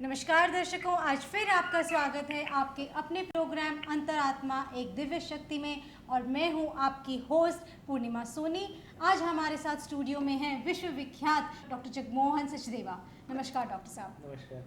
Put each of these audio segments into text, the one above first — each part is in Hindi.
नमस्कार दर्शकों, आज फिर आपका स्वागत है आपके अपने प्रोग्राम अंतरात्मा एक दिव्य शक्ति में। और मैं हूं आपकी होस्ट पूर्णिमा सोनी। आज हमारे साथ स्टूडियो में हैं विश्वविख्यात डॉक्टर जगमोहन सचदेवा। नमस्कार डॉक्टर साहब। नमस्कार।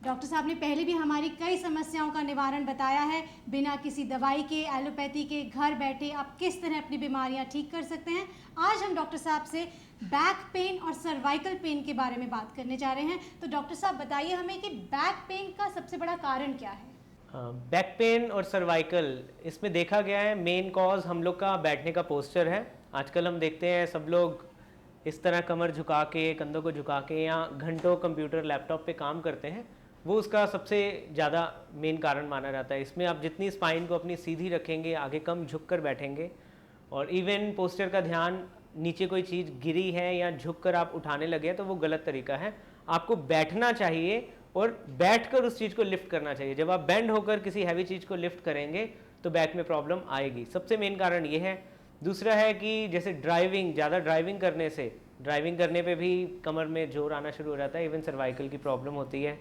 डॉक्टर साहब ने पहले भी हमारी कई समस्याओं का निवारण बताया है। बिना किसी दवाई के, एलोपैथी के, घर बैठे आप किस तरह अपनी बीमारियां ठीक कर सकते हैं। आज हम डॉक्टर साहब से बैक पेन और सर्वाइकल पेन के बारे में बात करने जा रहे हैं। तो डॉक्टर साहब बताइए हमें कि बैक पेन का सबसे बड़ा कारण क्या है। बैक पेन और सर्वाइकल, इसमें देखा गया है मेन कॉज हम लोग का बैठने का पोस्चर है। आजकल हम देखते हैं सब लोग इस तरह कमर झुका के, कंधों को झुका के या घंटों कंप्यूटर लैपटॉप पे काम करते हैं, वो उसका सबसे ज़्यादा मेन कारण माना जाता है। इसमें आप जितनी स्पाइन को अपनी सीधी रखेंगे, आगे कम झुक कर बैठेंगे और इवन पोस्चर का ध्यान, नीचे कोई चीज़ गिरी है या झुक कर आप उठाने लगे हैं तो वो गलत तरीका है। आपको बैठना चाहिए और बैठकर उस चीज़ को लिफ्ट करना चाहिए। जब आप बेंड होकर किसी हैवी चीज़ को लिफ्ट करेंगे तो बैक में प्रॉब्लम आएगी। सबसे मेन कारण ये है। दूसरा है कि जैसे ज़्यादा ड्राइविंग करने से, ड्राइविंग करने पे भी कमर में जोर आना शुरू हो जाता है, इवन सर्वाइकल की प्रॉब्लम होती है।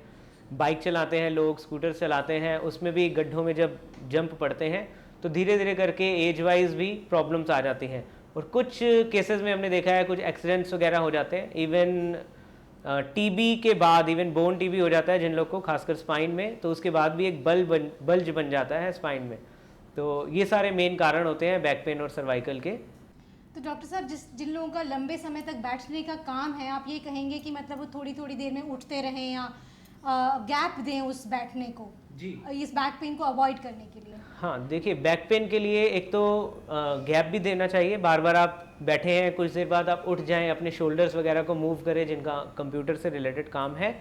बाइक चलाते हैं लोग, स्कूटर चलाते हैं, उसमें भी गड्ढों में जब जंप पड़ते हैं तो धीरे धीरे करके एज वाइज भी प्रॉब्लम्स आ जाती हैं। और कुछ केसेस में हमने देखा है कुछ एक्सीडेंट्स वगैरह हो जाते हैं। इवन टीबी के बाद, इवन बोन टीबी हो जाता है जिन लोग को, खासकर स्पाइन में, तो उसके बाद भी एक बल्ज बन जाता है स्पाइन में। तो ये सारे मेन कारण होते हैं बैक पेन और सर्वाइकल के। तो डॉक्टर साहब, जिन लोगों का लंबे समय तक बैठने का काम है, आप ये कहेंगे कि मतलब वो थोड़ी थोड़ी देर में उठते रहें या गैप दें उस बैठने को जी, इस बैक पेन को अवॉइड करने के लिए। हाँ देखिए, बैक पेन के लिए एक तो गैप भी देना चाहिए। बार बार आप बैठे हैं, कुछ देर बाद आप उठ जाएं, अपने शोल्डर्स वगैरह को मूव करें जिनका कंप्यूटर से रिलेटेड काम है।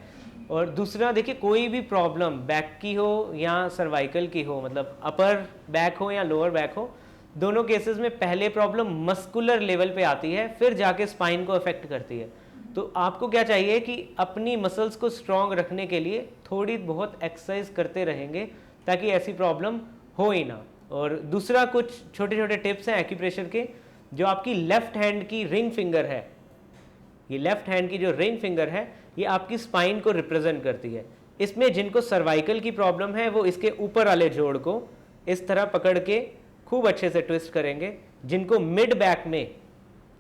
और दूसरा देखिए, कोई भी प्रॉब्लम बैक की हो या सर्वाइकल की हो, मतलब अपर बैक हो या लोअर बैक हो, दोनों केसेस में पहले प्रॉब्लम मस्कुलर लेवल पे आती है, फिर जाके स्पाइन को अफेक्ट करती है। तो आपको क्या चाहिए कि अपनी मसल्स को स्ट्रॉन्ग रखने के लिए थोड़ी बहुत एक्सरसाइज करते रहेंगे ताकि ऐसी प्रॉब्लम हो ही ना। और दूसरा, कुछ छोटे छोटे टिप्स हैं एक्यूप्रेशर के। जो आपकी लेफ्ट हैंड की रिंग फिंगर है, ये लेफ्ट हैंड की जो रिंग फिंगर है, ये आपकी स्पाइन को रिप्रेजेंट करती है। इसमें जिनको सर्वाइकल की प्रॉब्लम है वो इसके ऊपर वाले जोड़ को इस तरह पकड़ के खूब अच्छे से ट्विस्ट करेंगे। जिनको मिड बैक में,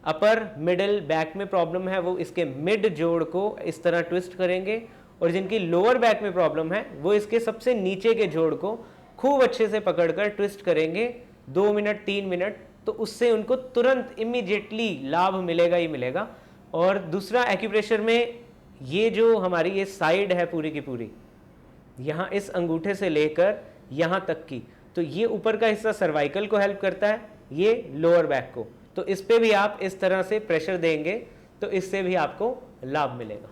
अपर मिडिल बैक में प्रॉब्लम है, वो इसके मिड जोड़ को इस तरह ट्विस्ट करेंगे। और जिनकी लोअर बैक में प्रॉब्लम है वो इसके सबसे नीचे के जोड़ को खूब अच्छे से पकड़कर ट्विस्ट करेंगे 2 मिनट 3 मिनट। तो उससे उनको तुरंत इमीडिएटली लाभ मिलेगा ही मिलेगा। और दूसरा, एक्यूप्रेशर में ये जो हमारी ये साइड है पूरी की पूरी, यहाँ इस अंगूठे से लेकर यहाँ तक की, तो ये ऊपर का हिस्सा सर्वाइकल को हेल्प करता है, ये लोअर बैक को। तो इस पे भी आप इस तरह से प्रेशर देंगे तो इससे भी आपको लाभ मिलेगा।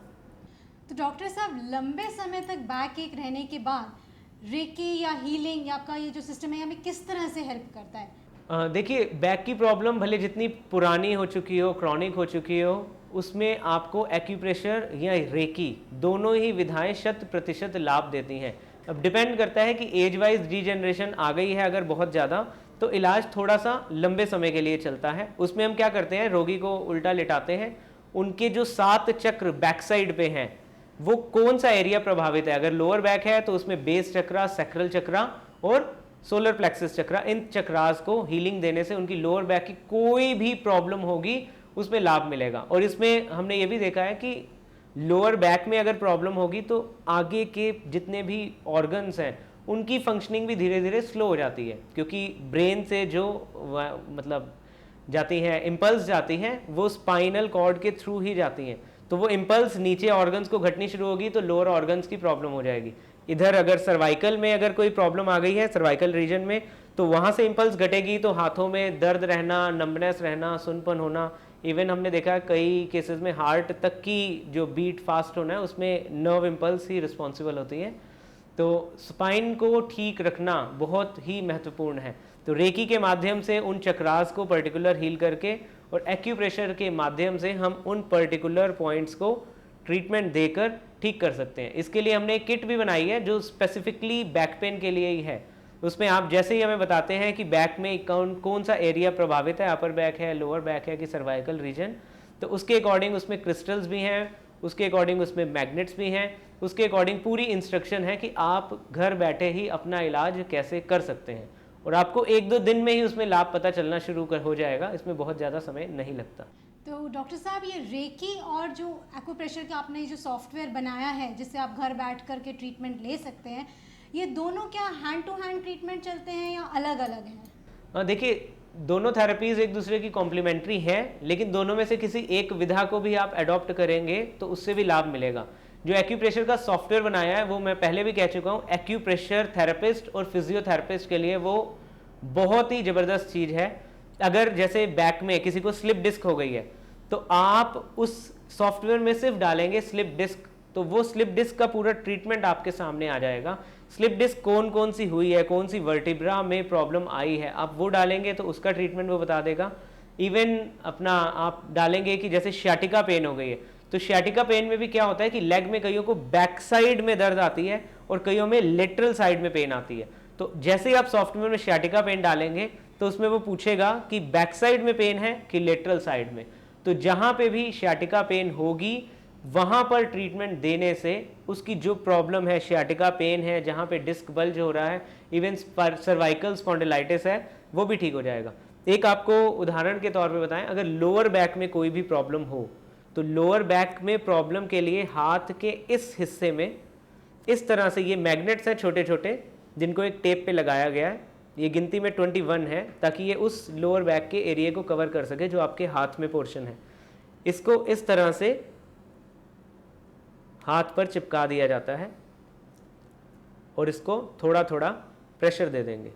तो डॉक्टर साहब, लंबे समय तक बैक एक रहने के बाद रेकी या हीलिंग या आपका ये जो सिस्टम है हमें किस तरह से हेल्प करता है। देखिए, बैक की प्रॉब्लम भले जितनी पुरानी हो चुकी हो, क्रॉनिक हो चुकी हो, उसमें आपको एक्यूप्रेशर या रेकी दोनों ही विधाएं 100% लाभ देती हैं। अब डिपेंड करता है कि एज वाइज रीजनरेशन आ गई है अगर बहुत ज़्यादा, तो इलाज थोड़ा सा लंबे समय के लिए चलता है। उसमें हम क्या करते हैं, रोगी को उल्टा लिटाते हैं, उनके जो 7 चक्र बैक साइड पे हैं वो कौन सा एरिया प्रभावित है। अगर लोअर बैक है तो उसमें बेस चक्रा, सैक्रल चक्रा और सोलर प्लेक्सस चक्रा, इन चक्रास को हीलिंग देने से उनकी लोअर बैक की कोई भी प्रॉब्लम होगी उसमें लाभ मिलेगा। और इसमें हमने ये भी देखा है कि लोअर बैक में अगर प्रॉब्लम होगी तो आगे के जितने भी ऑर्गन्स हैं उनकी फंक्शनिंग भी धीरे धीरे स्लो हो जाती है, क्योंकि ब्रेन से जो मतलब जाती हैं इम्पल्स जाती हैं वो स्पाइनल कॉर्ड के थ्रू ही जाती हैं। तो वो इम्पल्स नीचे ऑर्गन्स को घटनी शुरू होगी तो लोअर ऑर्गन्स की प्रॉब्लम हो जाएगी। इधर अगर सर्वाइकल में अगर कोई प्रॉब्लम आ गई है, सर्वाइकल रीजन में, तो वहाँ से इम्पल्स घटेगी तो हाथों में दर्द रहना, नम्बनेस रहना, सुनपन होना। इवन हमने देखा कई केसेस में हार्ट तक की जो बीट फास्ट होना है उसमें नर्व इम्पल्स ही रिस्पॉन्सिबल होती है। तो स्पाइन को ठीक रखना बहुत ही महत्वपूर्ण है। तो रेकी के माध्यम से उन चक्रास को पर्टिकुलर हील करके और एक्यूप्रेशर के माध्यम से हम उन पर्टिकुलर पॉइंट्स को ट्रीटमेंट देकर ठीक कर सकते हैं। इसके लिए हमने एक किट भी बनाई है जो स्पेसिफिकली बैक पेन के लिए ही है। उसमें आप जैसे ही हमें बताते हैं कि बैक में कौन सा एरिया प्रभावित है, अपर बैक है, लोअर बैक है कि सर्वाइकल रीजन, तो उसके अकॉर्डिंग उसमें क्रिस्टल्स भी हैं, उसके अकॉर्डिंग उसमें मैग्नेट्स भी हैं, उसके अकॉर्डिंग पूरी इंस्ट्रक्शन है कि आप घर बैठे ही अपना इलाज कैसे कर सकते हैं, और आपको 1-2 दिन में ही उसमें लाभ पता चलना शुरू हो जाएगा। इसमें बहुत ज़्यादा समय नहीं लगता। तो डॉक्टर साहब, ये रेकी और जो एक्यूप्रेशर का आपने जो सॉफ्टवेयर बनाया है जिससे आप घर बैठ कर के ट्रीटमेंट ले सकते हैं, ये दोनों क्या हैंड टू हैंड ट्रीटमेंट चलते हैं या अलग अलग हैं? देखिए, दोनों थेरेपीज़ एक दूसरे की कॉम्प्लीमेंट्री हैं, लेकिन दोनों में से किसी एक विधा को भी आप अडॉप्ट करेंगे तो उससे भी लाभ मिलेगा। जो एक्यूप्रेशर का सॉफ्टवेयर बनाया है वो मैं पहले भी कह चुका हूँ, एक्यूप्रेशर थेरेपिस्ट और फिजियोथेरेपिस्ट के लिए वो बहुत ही ज़बरदस्त चीज़ है। अगर जैसे बैक में किसी को स्लिप डिस्क हो गई है तो आप उस सॉफ्टवेयर में सिर्फ डालेंगे स्लिप डिस्क, तो वो स्लिप डिस्क का पूरा ट्रीटमेंट आपके सामने आ जाएगा। स्लिप डिस्क कौन कौन सी हुई है, कौन सी वर्टिब्रा में प्रॉब्लम आई है, आप वो डालेंगे तो उसका ट्रीटमेंट वो बता देगा। इवन अपना आप डालेंगे कि जैसे शियाटिका पेन हो गई है, तो शियाटिका पेन में भी क्या होता है कि लेग में कईयों को बैक साइड में दर्द आती है और कईयों में लेटरल साइड में पेन आती है। तो जैसे ही आप सॉफ्टवेयर में शियाटिका पेन डालेंगे तो उसमें वो पूछेगा कि बैक साइड में पेन है कि लेटरल साइड में। तो जहाँ पे भी शियाटिका पेन होगी वहाँ पर ट्रीटमेंट देने से उसकी जो प्रॉब्लम है, शियाटिका पेन है, जहाँ पे डिस्क बल्ज हो रहा है, इवन सर्वाइकल स्पॉन्डिलाइटिस है, वो भी ठीक हो जाएगा। एक आपको उदाहरण के तौर पे बताएं, अगर लोअर बैक में कोई भी प्रॉब्लम हो तो लोअर बैक में प्रॉब्लम के लिए हाथ के इस हिस्से में इस तरह से ये मैग्नेट्स हैं छोटे छोटे, जिनको एक टेप पे लगाया गया है। ये गिनती में 21 है, ताकि ये उस लोअर बैक के एरिया को कवर कर सके जो आपके हाथ में पोर्शन है। इसको इस तरह से हाथ पर चिपका दिया जाता है और इसको थोड़ा थोड़ा प्रेशर दे देंगे।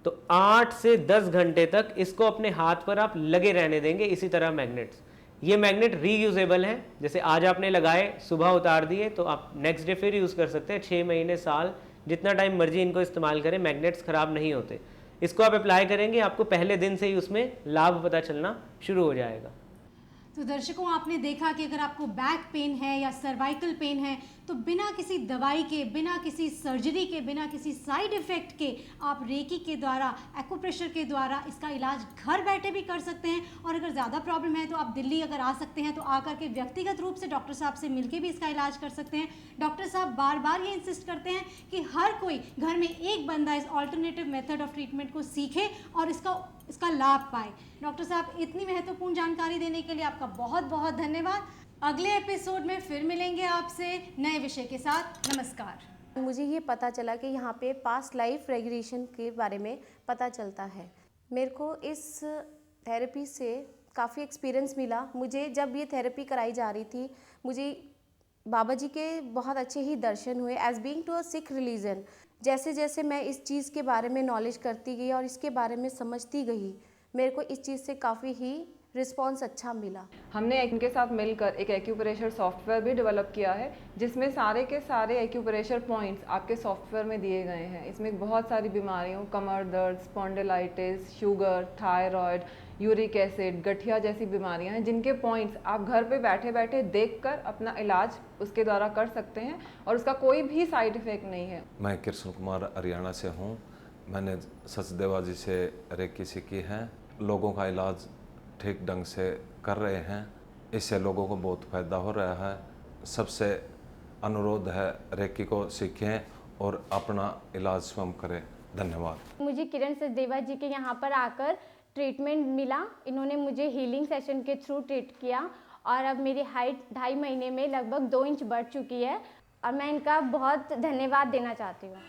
तो 8 से 10 घंटे तक इसको अपने हाथ पर आप लगे रहने देंगे इसी तरह मैग्नेट्स। ये मैग्नेट रीयूजेबल हैं, जैसे आज आपने लगाए, सुबह उतार दिए, तो आप नेक्स्ट डे फिर यूज़ कर सकते हैं। 6 महीने, साल, जितना टाइम मर्जी इनको इस्तेमाल करें, मैग्नेट्स ख़राब नहीं होते। इसको आप अप्लाई करेंगे, आपको पहले दिन से ही उसमें लाभ पता चलना शुरू हो जाएगा। तो दर्शकों, आपने देखा कि अगर आपको बैक पेन है या सर्वाइकल पेन है तो बिना किसी दवाई के, बिना किसी सर्जरी के, बिना किसी साइड इफ़ेक्ट के आप रेकी के द्वारा, एक्यूप्रेशर के द्वारा इसका इलाज घर बैठे भी कर सकते हैं। और अगर ज़्यादा प्रॉब्लम है तो आप दिल्ली अगर आ सकते हैं तो आकर के व्यक्तिगत रूप से डॉक्टर साहब से मिलके भी इसका इलाज कर सकते हैं। डॉक्टर साहब बार बार ये इंसिस्ट करते हैं कि हर कोई घर में एक बंदा इस ऑल्टरनेटिव मेथड ऑफ ट्रीटमेंट को सीखे और इसका लाभ पाए। डॉक्टर साहब, इतनी महत्वपूर्ण जानकारी देने के लिए आपका बहुत बहुत धन्यवाद। अगले एपिसोड में फिर मिलेंगे आपसे नए विषय के साथ। नमस्कार। मुझे ये पता चला कि यहाँ पे पास्ट लाइफ रेगुलेशन के बारे में पता चलता है। मेरे को इस थेरेपी से काफ़ी एक्सपीरियंस मिला। मुझे जब ये थेरेपी कराई जा रही थी, मुझे बाबा जी के बहुत अच्छे ही दर्शन हुए। As being to a Sikh religion, जैसे जैसे मैं इस चीज़ के बारे में नॉलेज करती गई और इसके बारे में समझती गई, मेरे को इस चीज़ से काफ़ी ही रिस्पॉन्स अच्छा मिला। हमने इनके साथ मिलकर एक एक्यूप्रेशर सॉफ्टवेयर भी डेवलप किया है, जिसमें सारे के सारे एक्यूप्रेशर पॉइंट्स आपके सॉफ्टवेयर में दिए गए हैं। इसमें बहुत सारी बीमारियों, कमर दर्द, spondylitis, sugar, thyroid, uric acid, गठिया जैसी बीमारियां हैं, जिनके पॉइंट्स आप घर पे बैठे बैठे देखकर अपना इलाज उसके द्वारा कर सकते हैं और उसका कोई भी साइड इफ़ेक्ट नहीं है। मैं कृष्ण कुमार हरियाणा से हूँ। मैंने सचदेवा जी से रेकी सीखी है। लोगों का इलाज ठीक ढंग से कर रहे हैं, इससे लोगों को बहुत फ़ायदा हो रहा है। सबसे अनुरोध है, रेकी को सीखें और अपना इलाज स्वयं करें। धन्यवाद। मुझे किरण सचदेवा जी के यहाँ पर आकर ट्रीटमेंट मिला। इन्होंने मुझे हीलिंग सेशन के थ्रू ट्रीट किया और अब मेरी हाइट 2.5 महीने में लगभग 2 इंच बढ़ चुकी है और मैं इनका बहुत धन्यवाद देना चाहती हूँ।